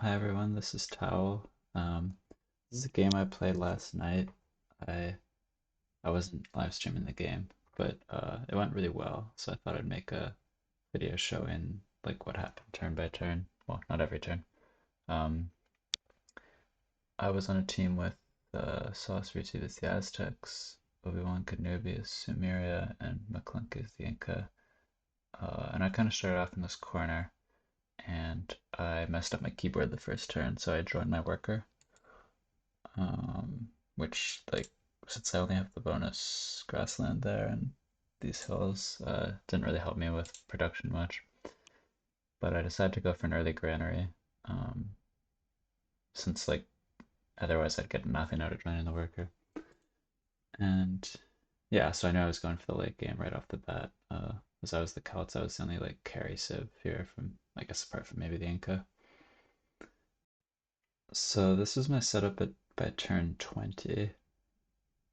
Hi everyone, this is Towel. This is a game I played last night. I I wasn't live streaming the game, but it went really well, so I thought I'd make a video showing like what happened turn by turn. Well, not every turn. Um, I was on a team with Sauce Receivers the Aztecs, Obi-Wan Kenobi is Sumeria, and McClunk is the Inca. And I kind of started off in this corner, and I messed up my keyboard the first turn, so I joined my worker. Which like since I only have the bonus grassland there and these hills, didn't really help me with production much. But I decided to go for an early granary, um, since like otherwise I'd get nothing out of joining the worker. And yeah, so I knew I was going for the late game right off the bat. As I was the Celts, I was the only like carry civ here from I guess apart from maybe the Inca. So this was my setup at by turn 20.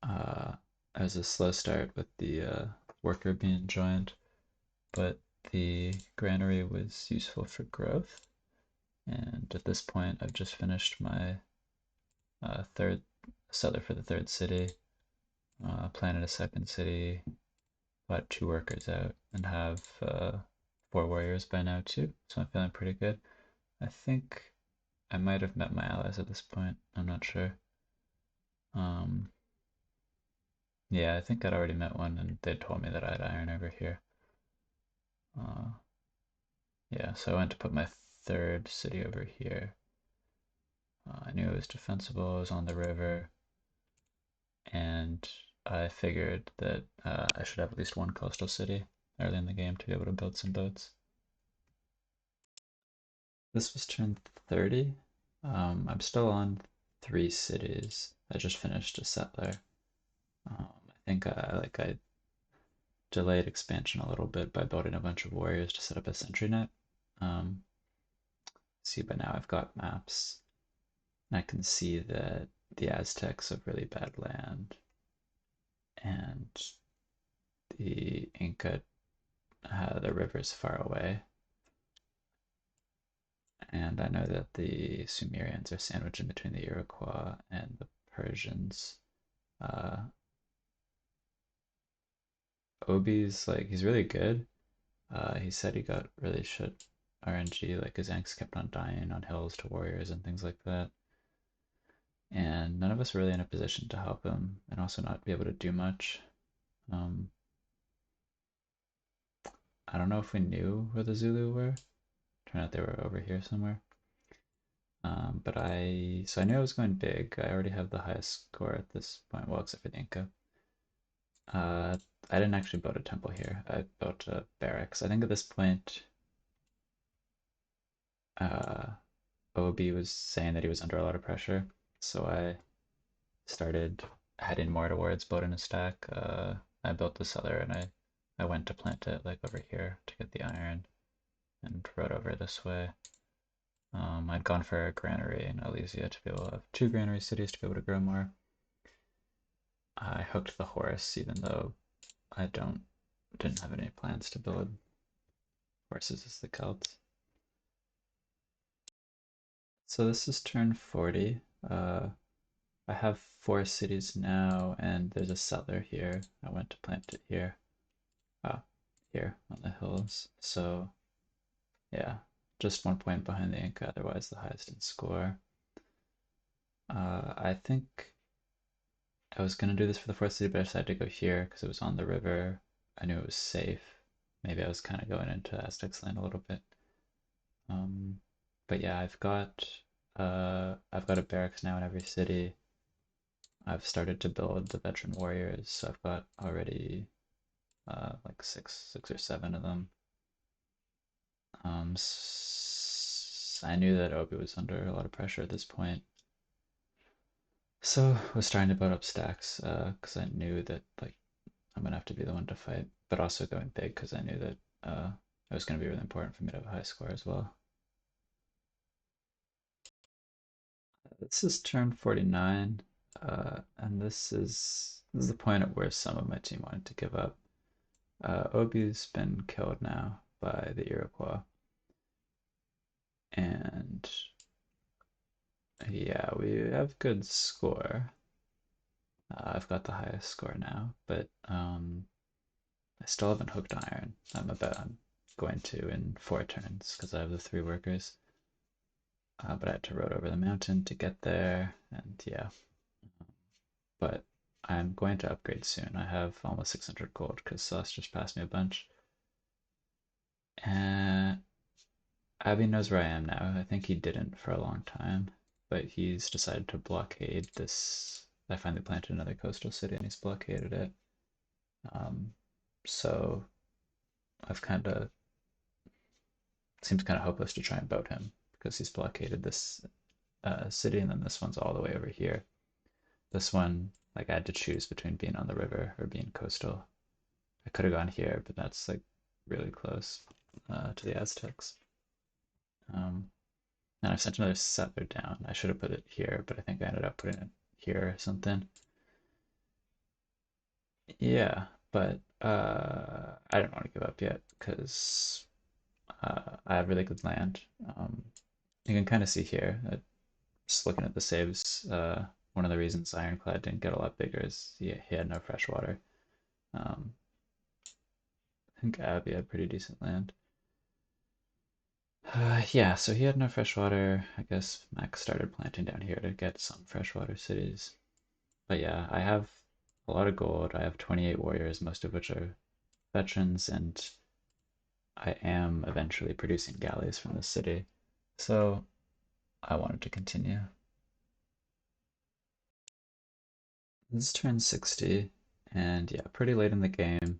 Uh, it was a slow start with the worker being joined, but the granary was useful for growth. And at this point, I've just finished my third settler for the third city, planted a second city, bought two workers out, and have four warriors by now too. So I'm feeling pretty good. I think I might have met my allies at this point. I'm not sure. Um, yeah, I think I'd already met one, and they told me that I had iron over here. Uh, Yeah, so I went to put my third city over here. I knew it was defensible, it was on the river, and I figured that I should have at least one coastal city early in the game to be able to build some boats. This was turn 30. I'm still on three cities. I just finished a settler. I think I delayed expansion a little bit by building a bunch of warriors to set up a sentry net. Um, See, by now I've got maps. I can see that the Aztecs have really bad land, and the Inca, the river's far away. And I know that the Sumerians are sandwiched in between the Iroquois and the Persians. Uh, Obi's like, he's really good. He said he got really shit RNG, like his Anks kept on dying on hills to warriors and things like that. And none of us were really in a position to help him and also not be able to do much. Um, I don't know if we knew where the Zulu were. Turned out they were over here somewhere. But so I knew I was going big. I already have the highest score at this point, well, except for the Inca. Uh, I didn't actually build a temple here. I built a barracks. I think at this point, uh, OB was saying that he was under a lot of pressure, so I started heading more towards building a stack. I built the cellar and I went to plant it like over here to get the iron and rode over this way. I'd gone for a granary in Elysia to be able to have two granary cities to be able to grow more. I hooked the horse even though I didn't have any plans to build horses as the Celts. So this is turn 40. I have four cities now, and there's a settler here. I went to plant it here. Oh, here on the hills. So yeah, just 1 point behind the Inca, otherwise the highest in score. I think I was gonna do this for the fourth city, but I decided to go here because it was on the river. I knew it was safe. Maybe I was kind of going into Aztec's land a little bit. Um, but yeah, I've got a barracks now in every city. I've started to build the veteran warriors, so I've got already like six or seven of them. I knew that Obi was under a lot of pressure at this point, so I was trying to build up stacks because I knew that like I'm gonna have to be the one to fight, but also going big because I knew that it was gonna be really important for me to have a high score as well. This is turn 49, and this is the point at where some of my team wanted to give up. Obi's been killed now by the Iroquois, and Yeah, we have good score. I've got the highest score now, but I still haven't hooked iron. I'm going to in 4 turns because I have the 3 workers. But I had to road over the mountain to get there, and yeah. But I'm going to upgrade soon. I have almost 600 gold because Sauce just passed me a bunch. And Abby knows where I am now. I think he didn't for a long time, but he's decided to blockade this. I finally planted another coastal city and he's blockaded it. Um, so I've kind of seems kind of hopeless to try and boat him because he's blockaded this city and then this one's all the way over here. This one, like I had to choose between being on the river or being coastal. I could have gone here, but that's like really close to the Aztecs. Um, and I've sent another settler down. I should have put it here, but I think I ended up putting it here or something. Yeah, but I don't want to give up yet because I have really good land. You can kind of see here, just looking at the saves, one of the reasons Ironclad didn't get a lot bigger is he had no fresh water. Um, I think Abby had pretty decent land. Yeah, so he had no fresh water. I guess Max started planting down here to get some freshwater cities. But yeah, I have a lot of gold. I have 28 warriors, most of which are veterans, and I am eventually producing galleys from this city. So I wanted to continue. This turn 60, and yeah, pretty late in the game.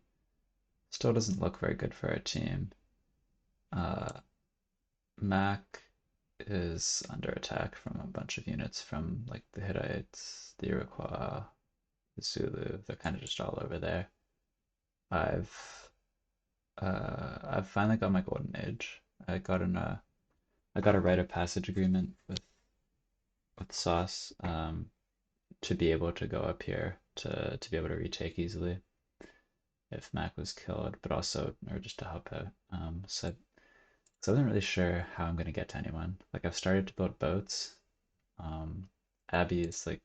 Still doesn't look very good for our team. Uh, Mac is under attack from a bunch of units from like the Hittites, the Iroquois, the Zulu. They're kind of just all over there. I've I've finally got my golden age. I got a rite of passage agreement with Sauce to be able to go up here to be able to retake easily if Mac was killed, but also or just to help out. So I wasn't really sure how I'm gonna get to anyone. Like I've started to build boats. Um, Abby is like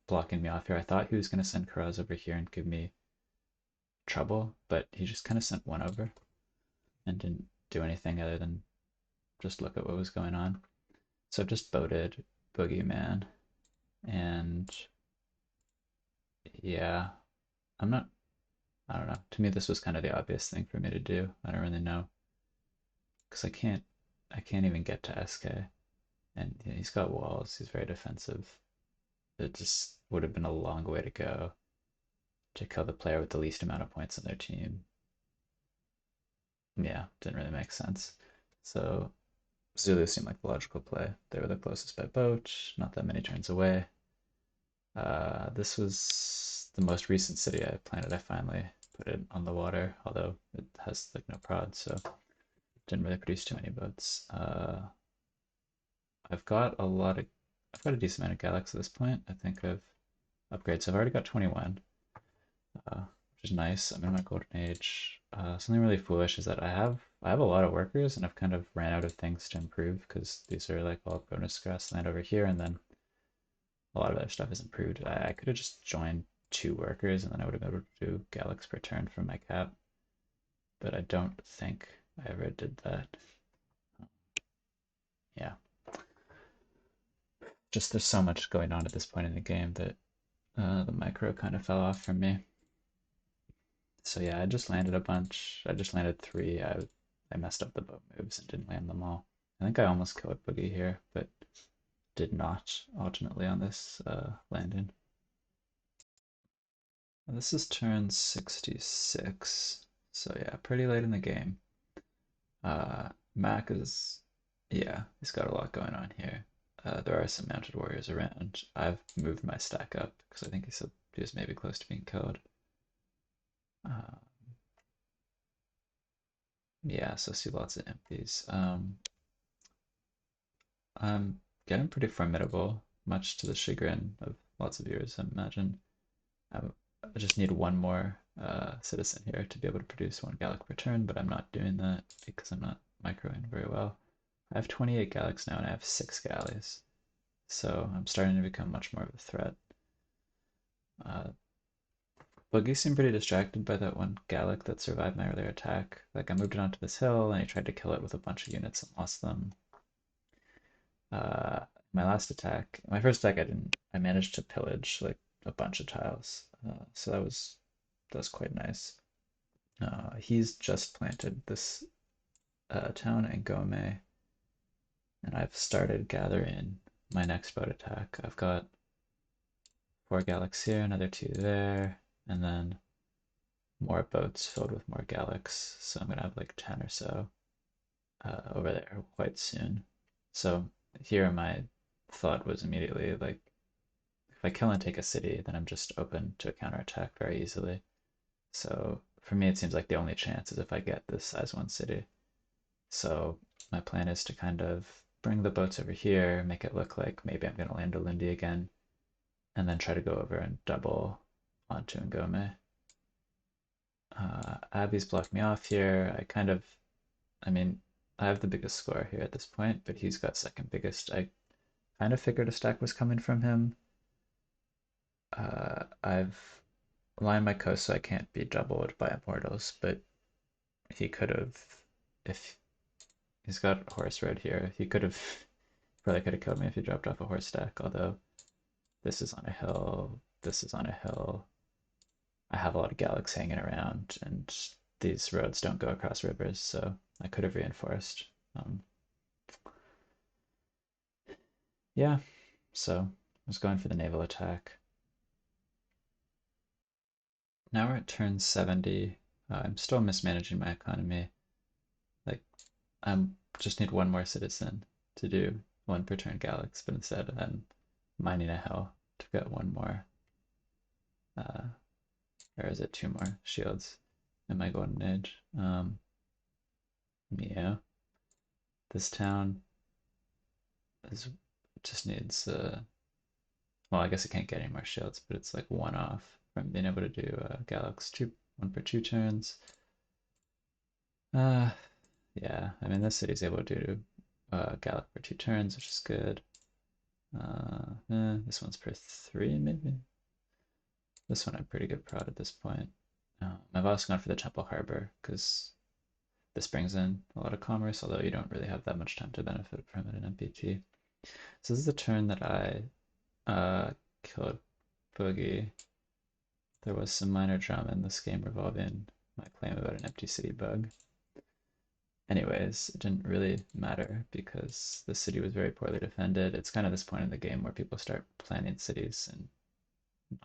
blocking me off here. I thought he was gonna send Karaz over here and give me trouble, but he just kind of sent one over and didn't do anything other than just look at what was going on. So I've just boated Boogeyman, and yeah, I'm not. I don't know. To me, this was kind of the obvious thing for me to do. I don't really know because I can't even get to SK, and yeah, he's got walls. He's very defensive. It just would have been a long way to go to kill the player with the least amount of points on their team. Yeah, didn't really make sense. So Zulu seemed like the logical play. They were the closest by boat, not that many turns away. This was the most recent city I planted. I finally put it on the water, although it has like no prod, so didn't really produce too many boats. I've got a lot of, I've got a decent amount of Galax at this point. I think I've upgraded. So I've already got 21, which is nice. I'm in my golden age. Something really foolish is that I have a lot of workers and I've kind of ran out of things to improve because these are like all bonus grassland over here, and then a lot of other stuff is improved. I could have just joined 2 workers and then I would have been able to do Galax per turn from my cap, but I don't think I ever did that. Yeah, just there's so much going on at this point in the game that the micro kind of fell off from me. So yeah, I just landed a bunch. I just landed 3. I messed up the boat moves and didn't land them all. I think I almost killed Boogie here, but did not ultimately on this landing. This is turn 66. So yeah, pretty late in the game. Mac is, yeah, he's got a lot going on here. There are some mounted warriors around. I've moved my stack up because I think he said he was maybe close to being killed. Uh, yeah, so I see lots of empties. I'm getting pretty formidable, much to the chagrin of lots of viewers, I imagine. I just need one more citizen here to be able to produce 1 Gallic per turn, but I'm not doing that because I'm not microing very well. I have 28 Gallics now and I have 6 galleys. so I'm starting to become much more of a threat. Uh, Boogie seemed pretty distracted by that one Gallic that survived my earlier attack. Like, I moved it onto this hill, and he tried to kill it with a bunch of units and lost them. My last attack, my first attack, I managed to pillage like a bunch of tiles, so that was quite nice. He's just planted this town in Gome, and I've started gathering my next boat attack. I've got 4 Gallics here, another 2 there, and then more boats filled with more Gallics. So I'm gonna have like 10 or so over there quite soon. So here my thought was immediately like, if I kill and take a city, then I'm just open to a counterattack very easily. So for me, it seems like the only chance is if I get this size 1 city. So my plan is to kind of bring the boats over here, make it look like maybe I'm going to land a Lindy again, and then try to go over and double onto Ngome. Abby's blocked me off here. I mean, I have the biggest score here at this point, but he's got second biggest. I kind of figured a stack was coming from him. I've lined my coast so I can't be doubled by Immortals, but he could have, if he's got Horse Road here, he could have, probably could have killed me if he dropped off a horse stack, although this is on a hill, this is on a hill. I have a lot of Gallics hanging around, and these roads don't go across rivers, so I could have reinforced. Yeah, so I was going for the naval attack. Now we're at turn 70. I'm still mismanaging my economy. Like, I'm just need one more citizen to do one per turn Gallics, but instead I'm mining a hell to get one more. Uh, or is it 2 more shields in my golden age? Yeah. This town is just needs well, I guess it can't get any more shields, but it's like one off from being able to do Gallics one per 2 turns. Uh, yeah, I mean this city's able to do Gallic for 2 turns, which is good. This one's per 3 maybe. This one I'm pretty good prod at this point. I've also gone for the Temple Harbor because this brings in a lot of commerce, although you don't really have that much time to benefit from it in MPT. So this is the turn that I killed Boogie. There was some minor drama in this game revolving my claim about an empty city bug. Anyways, it didn't really matter because the city was very poorly defended. It's kind of this point in the game where people start planning cities and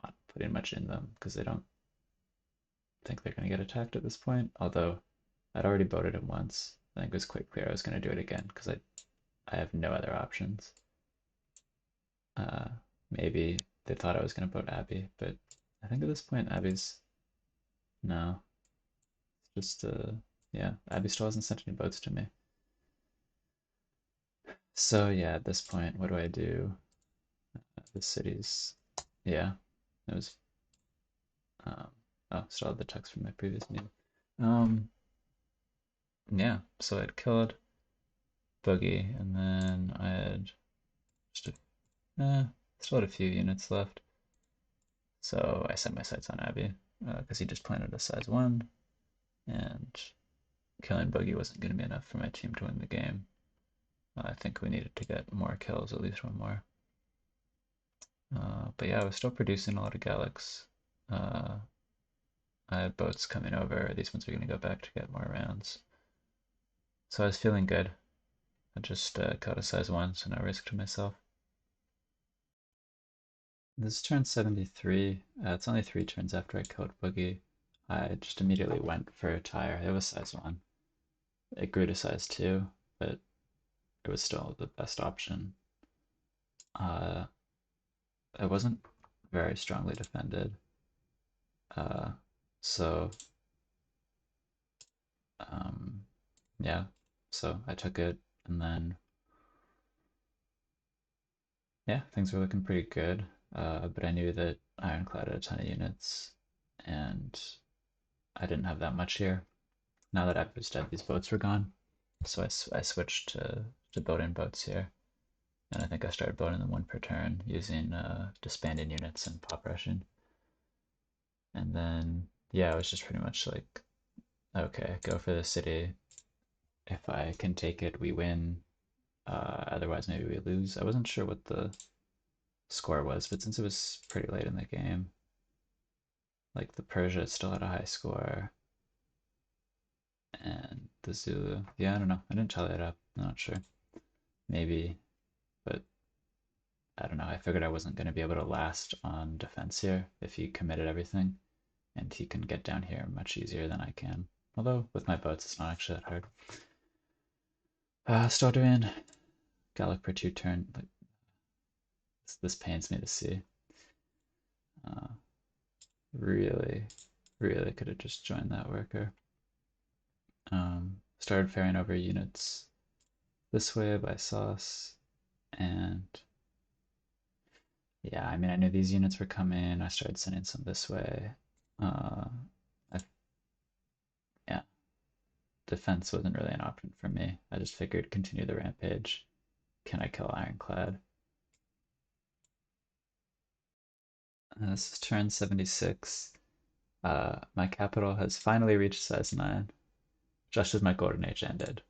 not putting much in them because they don't think they're going to get attacked at this point. Although I'd already boated it once. I think it was quite clear I was going to do it again because I have no other options. Maybe they thought I was going to boat Abby, but I think at this point Abby's no. It's just yeah, Abby still hasn't sent any boats to me. So yeah, at this point, what do I do? The cities, yeah, it was. Um, oh, still have the text from my previous meeting. Um, yeah, so I'd killed Boogie, and then I had just still had a few units left. So I set my sights on Abby because he just planted a size 1, and killing Boogie wasn't going to be enough for my team to win the game. I think we needed to get more kills, at least one more. But yeah, I was still producing a lot of Gallics. I have boats coming over. These ones are going to go back to get more rounds. So I was feeling good. I just caught a size 1, so no risk to myself. This turn 73. It's only 3 turns after I killed Boogie. I just immediately went for a tire. It was size 1. It grew to size 2, but it was still the best option. It wasn't very strongly defended. Uh, so, yeah, so I took it, and then, yeah, things were looking pretty good. But I knew that Ironclad had a ton of units, and I didn't have that much here. Now that I've dead, these boats were gone, so I switched to boating boats here. And I think I started building them one per turn using disbanding units and pop rushing. And then, yeah, it was just pretty much like, okay, go for the city. If I can take it, we win. Otherwise, maybe we lose. I wasn't sure what the score was, but since it was pretty late in the game, like the Persia still had a high score, and the Zulu, yeah, I don't know. I didn't tally it up. I'm not sure. Maybe, but I don't know. I figured I wasn't going to be able to last on defense here if he committed everything, and he can get down here much easier than I can. Although with my boats, it's not actually that hard. Still doing Gallic per 2 turn. Like, this pains me to see. Uh, really, really could have just joined that worker. Started ferrying over units this way by sauce, and yeah, I mean, I knew these units were coming. I started sending some this way. Uh, I, yeah, defense wasn't really an option for me. I just figured continue the rampage. Can I kill Ironclad? This is turn 76. My capital has finally reached size 9, just as my golden age ended.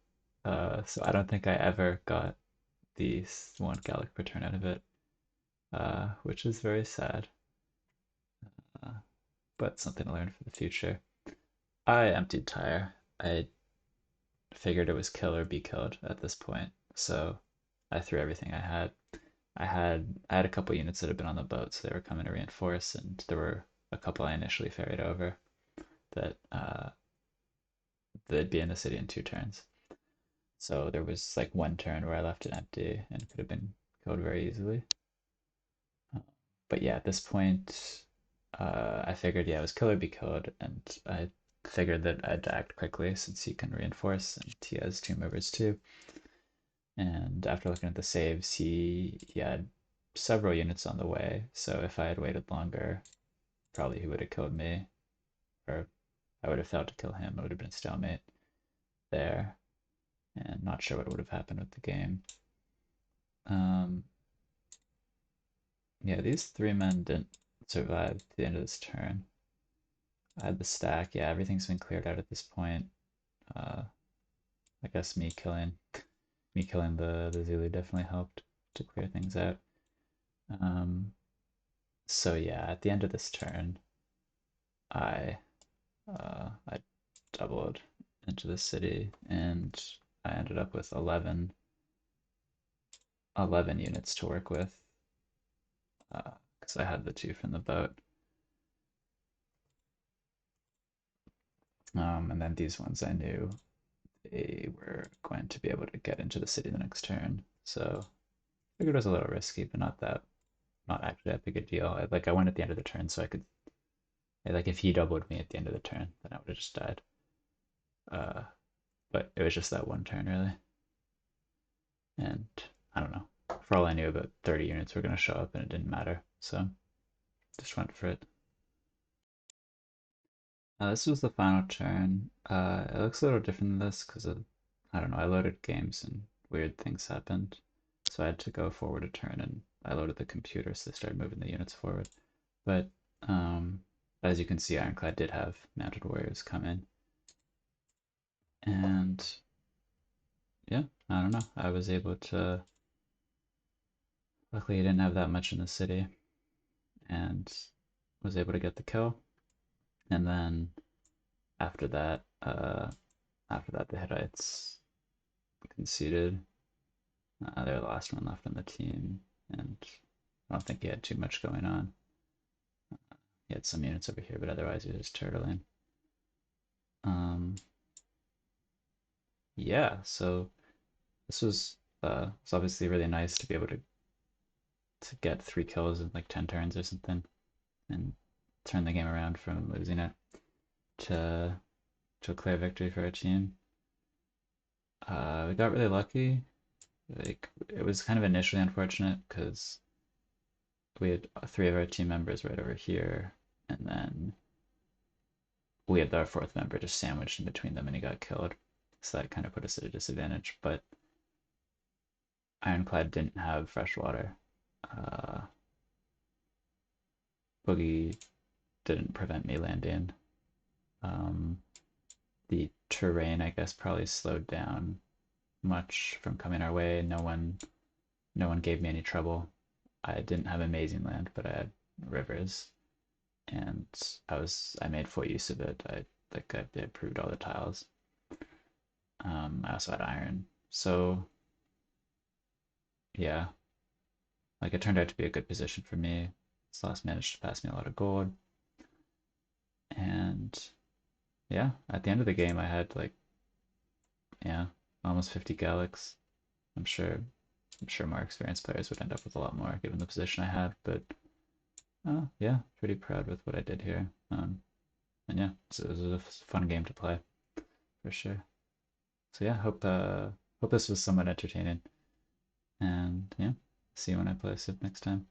So I don't think I ever got the one Gallic per turn out of it, which is very sad, uh, but something to learn for the future. I emptied Tyre. I figured it was kill or be killed at this point, so I threw everything I had. I had a couple units that had been on the boat, so they were coming to reinforce, and there were a couple I initially ferried over that they'd be in the city in 2 turns. So there was like one turn where I left it empty and could have been killed very easily. But yeah, at this point, I figured, yeah, it was kill or be killed, and I figured that I'd act quickly since he can reinforce and he has 2 movers too. And after looking at the saves, he had several units on the way. So if I had waited longer, probably he would have killed me, or I would have failed to kill him. It would have been a stalemate there, and not sure what would have happened with the game. Um, yeah, these 3 men didn't survive to the end of this turn. I had the stack. Yeah, everything's been cleared out at this point. Uh, I guess me killing the Zulu definitely helped to clear things out. Um, so yeah, at the end of this turn, I I doubled into the city, and I ended up with 11 units to work with because I had the 2 from the boat. And then these ones I knew they were going to be able to get into the city the next turn. So I figured it was a little risky, but not actually that big a deal. I went at the end of the turn, so I could like if he doubled me at the end of the turn, then I would have just died. Uh, but it was just that one turn really, and I don't know. For all I knew, about 30 units were going to show up, and it didn't matter. So just went for it. This was the final turn. It looks a little different than this because I don't know, I loaded games and weird things happened. So I had to go forward a turn and I loaded the computer, so they started moving the units forward. But as you can see, Ironclad did have mounted warriors come in. And yeah, I don't know. I was able to. Luckily, he didn't have that much in the city and was able to get the kill. And then after that, the Hittites conceded. They're the last one left on the team, and I don't think he had too much going on. He had some units over here, but otherwise he was just turtling. Um, yeah, so this was obviously really nice to be able to get 3 kills in like 10 turns or something, and turn the game around from losing it to to a clear victory for our team. We got really lucky. Like it was kind of initially unfortunate because we had 3 of our team members right over here, and then we had our 4th member just sandwiched in between them, and he got killed. So that kind of put us at a disadvantage. But Ironclad didn't have fresh water. Boogie didn't prevent me landing. Um, the terrain, I guess, probably slowed down much from coming our way. No one gave me any trouble. I didn't have amazing land, but I had rivers, and I made full use of it. I improved all the tiles. I also had iron, so yeah, like it turned out to be a good position for me. Sloss managed to pass me a lot of gold, and yeah, at the end of the game, I had like yeah, almost 50 Galax. I'm sure I'm sure more experienced players would end up with a lot more given the position I had, but yeah, pretty proud with what I did here. And yeah, it was a fun game to play for sure. So yeah, hope this was somewhat entertaining. And yeah, see you when I play Civ next time.